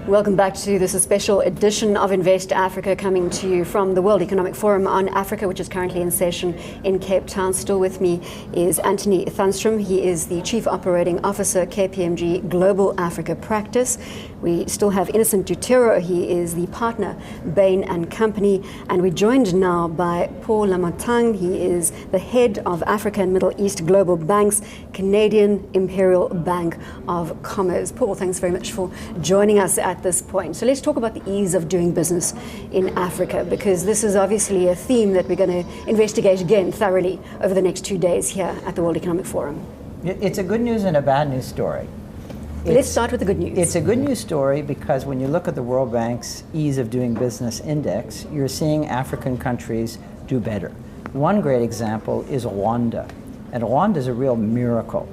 Welcome back to this special edition of Invest Africa, coming to you from the World Economic Forum on Africa, which is currently in session in Cape Town. Still with me is Anthony Thunstrom. He is the Chief Operating Officer, KPMG Global Africa Practice. We still have Innocent Dutero. He is the partner, Bain & Company. And we're joined now by Paul Lamatang. He is the head of Africa and Middle East Global Banks, Canadian Imperial Bank of Commerce. Paul, thanks very much for joining us at this point. So let's talk about the ease of doing business in Africa, because this is obviously a theme that we're going to investigate again thoroughly over the next 2 days here at the World Economic Forum. It's a good news and a bad news story. Let's start with the good news. It's a good news story because when you look at the World Bank's Ease of Doing Business Index, you're seeing African countries do better. One great example is Rwanda. And Rwanda is a real miracle.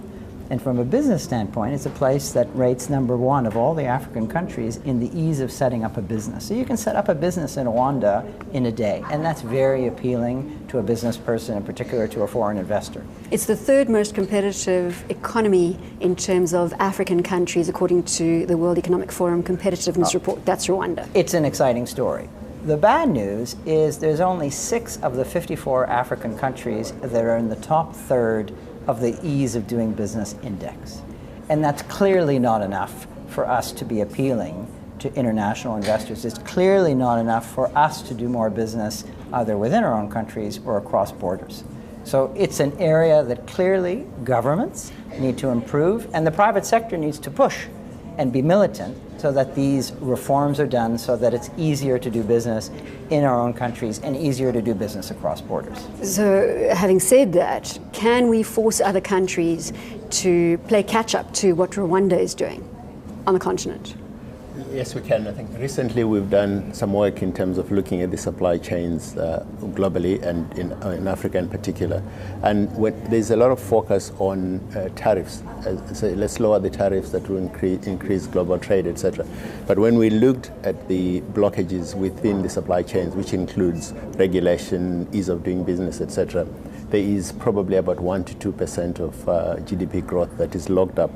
And from a business standpoint, it's a place that rates #1 of all the African countries in the ease of setting up a business. So you can set up a business in Rwanda in a day, and that's very appealing to a business person, in particular to a foreign investor. It's the third most competitive economy in terms of African countries, according to the World Economic Forum Competitiveness Report. That's Rwanda. It's an exciting story. The bad news is there's only 6 of the 54 African countries that are in the top third of the Ease of Doing Business Index. And that's clearly not enough for us to be appealing to international investors. It's clearly not enough for us to do more business either within our own countries or across borders. So it's an area that clearly governments need to improve, and the private sector needs to push and be militant so that these reforms are done so that it's easier to do business in our own countries and easier to do business across borders. So having said that, can we force other countries to play catch up to what Rwanda is doing on the continent? Yes, we can. I think recently we've done some work in terms of looking at the supply chains globally and in Africa in particular. And there's a lot of focus on tariffs. So let's lower the tariffs that will increase global trade, etc. But when we looked at the blockages within the supply chains, which includes regulation, ease of doing business, etc., there is probably about 1 to 2% of GDP growth that is locked up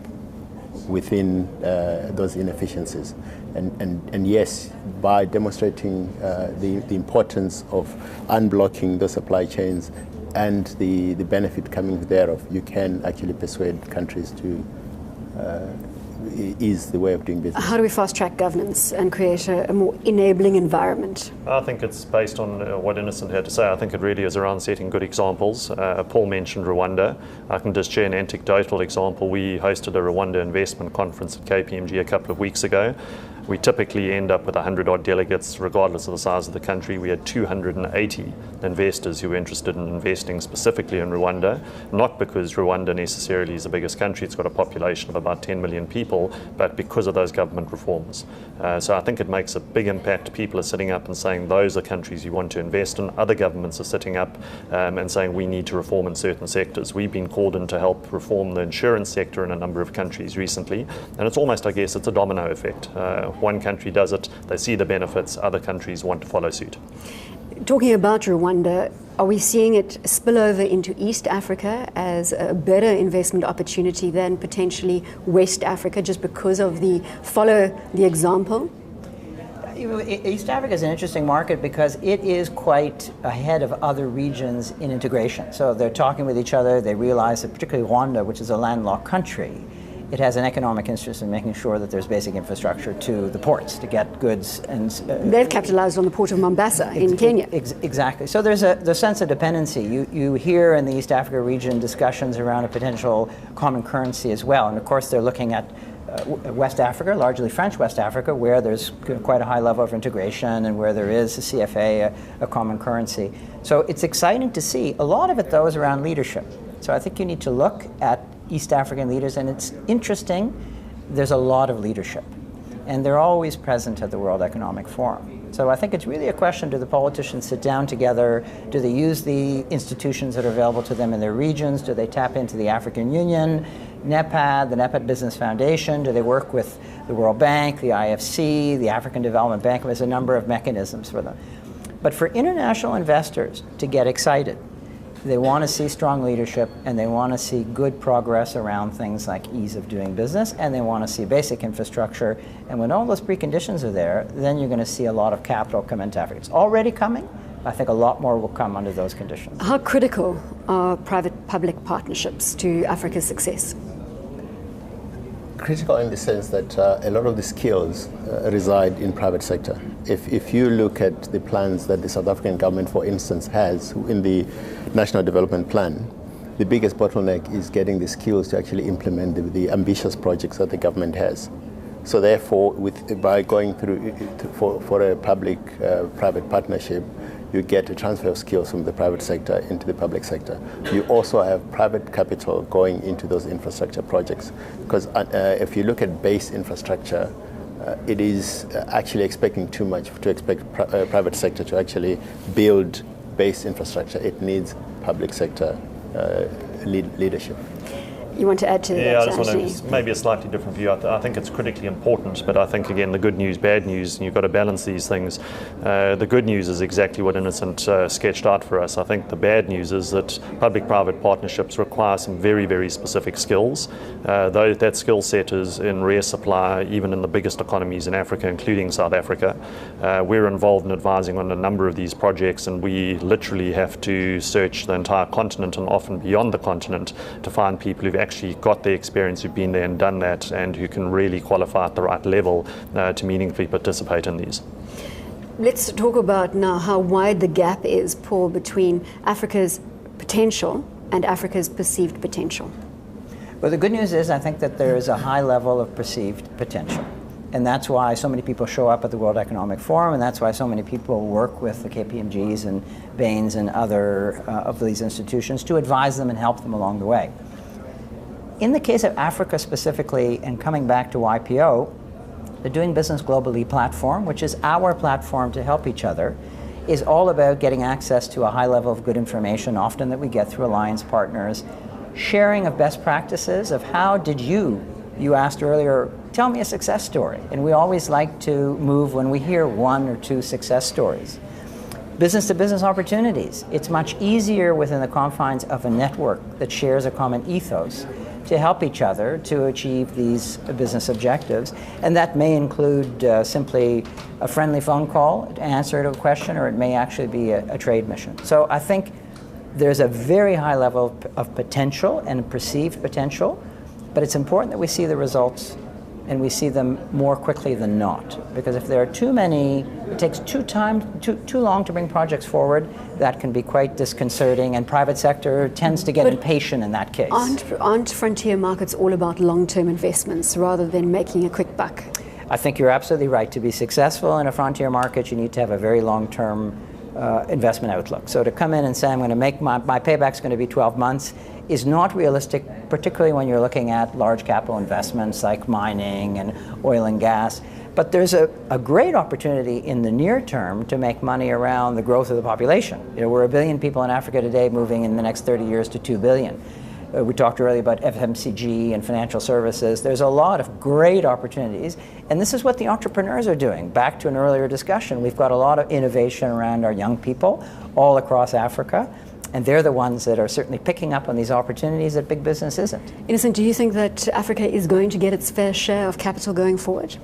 within those inefficiencies. And yes, by demonstrating the importance of unblocking the supply chains and the benefit coming thereof, you can actually persuade countries to ease the way of doing business. How do we fast-track governance and create a more enabling environment? I think it's based on what Innocent had to say. I think it really is around setting good examples. Paul mentioned Rwanda. I can just share an anecdotal example. We hosted a Rwanda investment conference at KPMG a couple of weeks ago. We typically end up with 100-odd delegates, regardless of the size of the country. We had 280 investors who were interested in investing specifically in Rwanda, not because Rwanda necessarily is the biggest country. It's got a population of about 10 million people, but because of those government reforms. So I think it makes a big impact. People are sitting up and saying those are countries you want to invest in. Other governments are sitting up and saying we need to reform in certain sectors. We've been called in to help reform the insurance sector in a number of countries recently, and it's almost, I guess, it's a domino effect. One country does it, they see the benefits, other countries want to follow suit. Talking about Rwanda, are we seeing it spill over into East Africa as a better investment opportunity than potentially West Africa, just because of the follow the example? East Africa is an interesting market because it is quite ahead of other regions in integration. So they're talking with each other, they realize that particularly Rwanda, which is a landlocked country, it has an economic interest in making sure that there's basic infrastructure to the ports to get goods. And they've capitalized on the port of Mombasa in Kenya. Exactly. So there's the sense of dependency. You hear in the East Africa region discussions around a potential common currency as well. And of course they're looking at West Africa, largely French West Africa, where there's quite a high level of integration and where there is a CFA, a common currency. So it's exciting to see. A lot of it, though, is around leadership. So I think you need to look at East African leaders, and it's interesting, there's a lot of leadership, and they're always present at the World Economic Forum. So I think it's really a question, do the politicians sit down together, do they use the institutions that are available to them in their regions, do they tap into the African Union, NEPAD, the NEPAD Business Foundation, do they work with the World Bank, the IFC, the African Development Bank? There's a number of mechanisms for them. But for international investors to get excited, They want to see strong leadership, and they want to see good progress around things like ease of doing business, and they want to see basic infrastructure. And when all those preconditions are there, then you're going to see a lot of capital come into Africa. It's already coming. I think a lot more will come under those conditions. How critical are private-public partnerships to Africa's success? Critical in the sense that a lot of the skills reside in private sector. If you look at the plans that the South African government, for instance, has in the National Development Plan, the biggest bottleneck is getting the skills to actually implement the ambitious projects that the government has. So therefore, by going through for a public-private partnership, you get a transfer of skills from the private sector into the public sector. You also have private capital going into those infrastructure projects. Because if you look at base infrastructure, it is actually expecting too much to expect private sector to actually build base infrastructure. It needs public sector leadership. You want to add to that, Yeah, I just Anthony? want to maybe a slightly different view. I think it's critically important, but I think, again, the good news, bad news, and you've got to balance these things. The good news is exactly what Innocent sketched out for us. I think the bad news is that public-private partnerships require some very, very specific skills. Though that skill set is in rare supply, even in the biggest economies in Africa, including South Africa. We're involved in advising on a number of these projects, and we literally have to search the entire continent and often beyond the continent to find people who've actually got the experience, who've been there and done that, and who can really qualify at the right level to meaningfully participate in these. Let's talk about now how wide the gap is, Paul, between Africa's potential and Africa's perceived potential. Well, the good news is I think that there is a high level of perceived potential. And that's why so many people show up at the World Economic Forum, and that's why so many people work with the KPMGs and Bains and other of these institutions to advise them and help them along the way. In the case of Africa specifically, and coming back to YPO, the Doing Business Globally platform, which is our platform to help each other, is all about getting access to a high level of good information, often that we get through alliance partners, sharing of best practices of how did you asked earlier, tell me a success story. And we always like to move when we hear one or two success stories. Business-to-business opportunities. It's much easier within the confines of a network that shares a common ethos to help each other to achieve these business objectives. And that may include simply a friendly phone call to answer to a question, or it may actually be a trade mission. So I think there's a very high level of potential and perceived potential, but it's important that we see the results and we see them more quickly than not. Because if there are too many, it takes too long to bring projects forward, that can be quite disconcerting, and private sector tends to get impatient in that case. Aren't frontier markets all about long-term investments rather than making a quick buck? I think you're absolutely right. To be successful in a frontier market, you need to have a very long-term investment outlook. So to come in and say, I'm going to make my payback's going to be 12 months, is not realistic, particularly when you're looking at large capital investments like mining and oil and gas. But there's a great opportunity in the near term to make money around the growth of the population. You know, we're 1 billion people in Africa today, moving in the next 30 years to 2 billion. We talked earlier about FMCG and financial services. There's a lot of great opportunities, and this is what the entrepreneurs are doing. Back to an earlier discussion, we've got a lot of innovation around our young people all across Africa, and they're the ones that are certainly picking up on these opportunities that big business isn't. Innocent, do you think that Africa is going to get its fair share of capital going forward?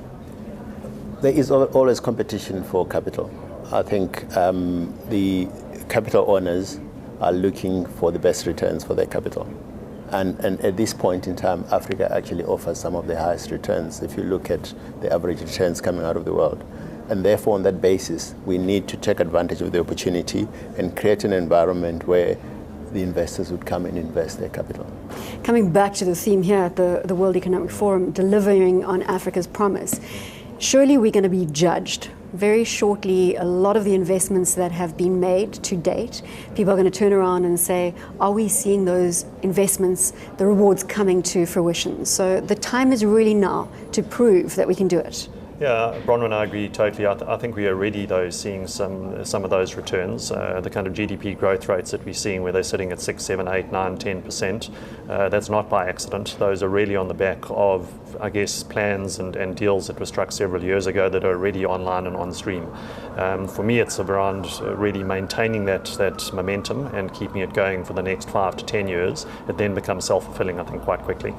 There is always competition for capital. I think the capital owners are looking for the best returns for their capital. And at this point in time, Africa actually offers some of the highest returns if you look at the average returns coming out of the world. And therefore, on that basis, we need to take advantage of the opportunity and create an environment where the investors would come and invest their capital. Coming back to the theme here at the World Economic Forum, delivering on Africa's promise, surely we're going to be judged very shortly. A lot of the investments that have been made to date, people are going to turn around and say, are we seeing those investments, the rewards coming to fruition? So the time is really now to prove that we can do it. Yeah, Bronwyn, I agree totally. I think we are already, though, seeing some of those returns. The kind of GDP growth rates that we're seeing, where they're sitting at 6, 7, 8, 9, 10%, that's not by accident. Those are really on the back of, I guess, plans and deals that were struck several years ago that are already online and on stream. For me, it's around really maintaining that momentum and keeping it going for the next 5 to 10 years. It then becomes self-fulfilling, I think, quite quickly.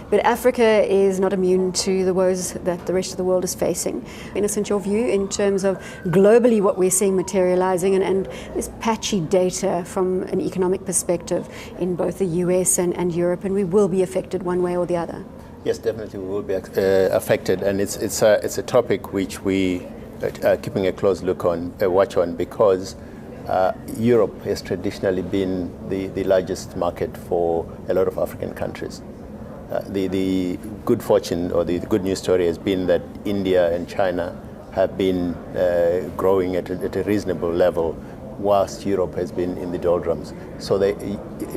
But Africa is not immune to the woes that the rest of the world is facing. Innocent, your view in terms of globally what we're seeing materializing and this patchy data from an economic perspective in both the US and Europe, and we will be affected one way or the other? Yes, definitely we will be affected, and it's a topic which we are keeping a close watch on, because Europe has traditionally been the largest market for a lot of African countries. The good fortune or the good news story has been that India and China have been growing at a reasonable level, whilst Europe has been in the doldrums. So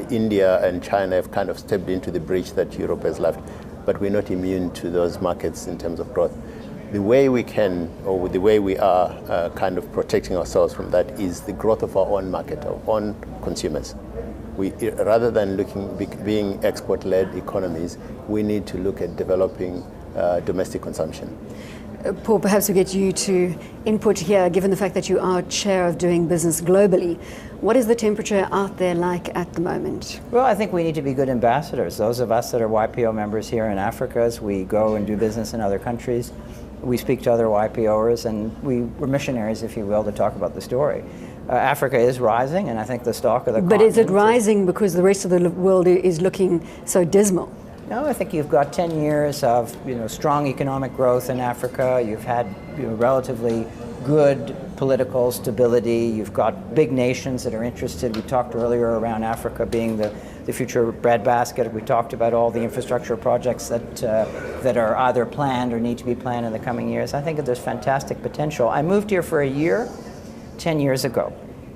India and China have kind of stepped into the breach that Europe has left, but we're not immune to those markets in terms of growth. The way we can, or the way we are kind of protecting ourselves from that, is the growth of our own market, our own consumers. Rather than being export-led economies, we need to look at developing domestic consumption. Paul, perhaps we get you to input here, given the fact that you are chair of doing business globally. What is the temperature out there like at the moment? Well, I think we need to be good ambassadors. Those of us that are YPO members here in Africa, as we go and do business in other countries, we speak to other YPOers, and we're missionaries, if you will, to talk about the story. Africa is rising, and I think the stock of the But is it rising because the rest of the world is looking so dismal? No, I think you've got 10 years of strong economic growth in Africa. You've had relatively good political stability. You've got big nations that are interested. We talked earlier around Africa being the future breadbasket. We talked about all the infrastructure projects that are either planned or need to be planned in the coming years. I think that there's fantastic potential. I moved here for a year 10 years ago,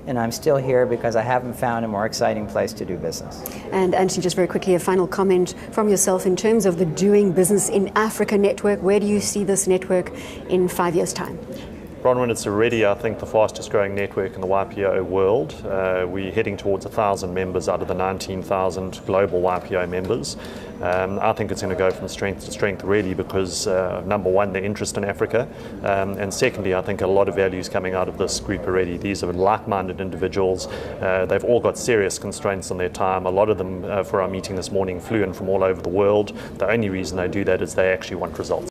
and I'm still here because I haven't found a more exciting place to do business. And Anthony, just very quickly, a final comment from yourself in terms of the Doing Business in Africa network. Where do you see this network in 5 years' time? Bronwyn, it's already, I think, the fastest growing network in the YPO world. We're heading towards 1,000 members out of the 19,000 global YPO members. I think it's going to go from strength to strength, really, because number one, the interest in Africa, and secondly, I think a lot of value is coming out of this group already. These are like-minded individuals. They've all got serious constraints on their time. A lot of them, for our meeting this morning, flew in from all over the world. The only reason they do that is they actually want results.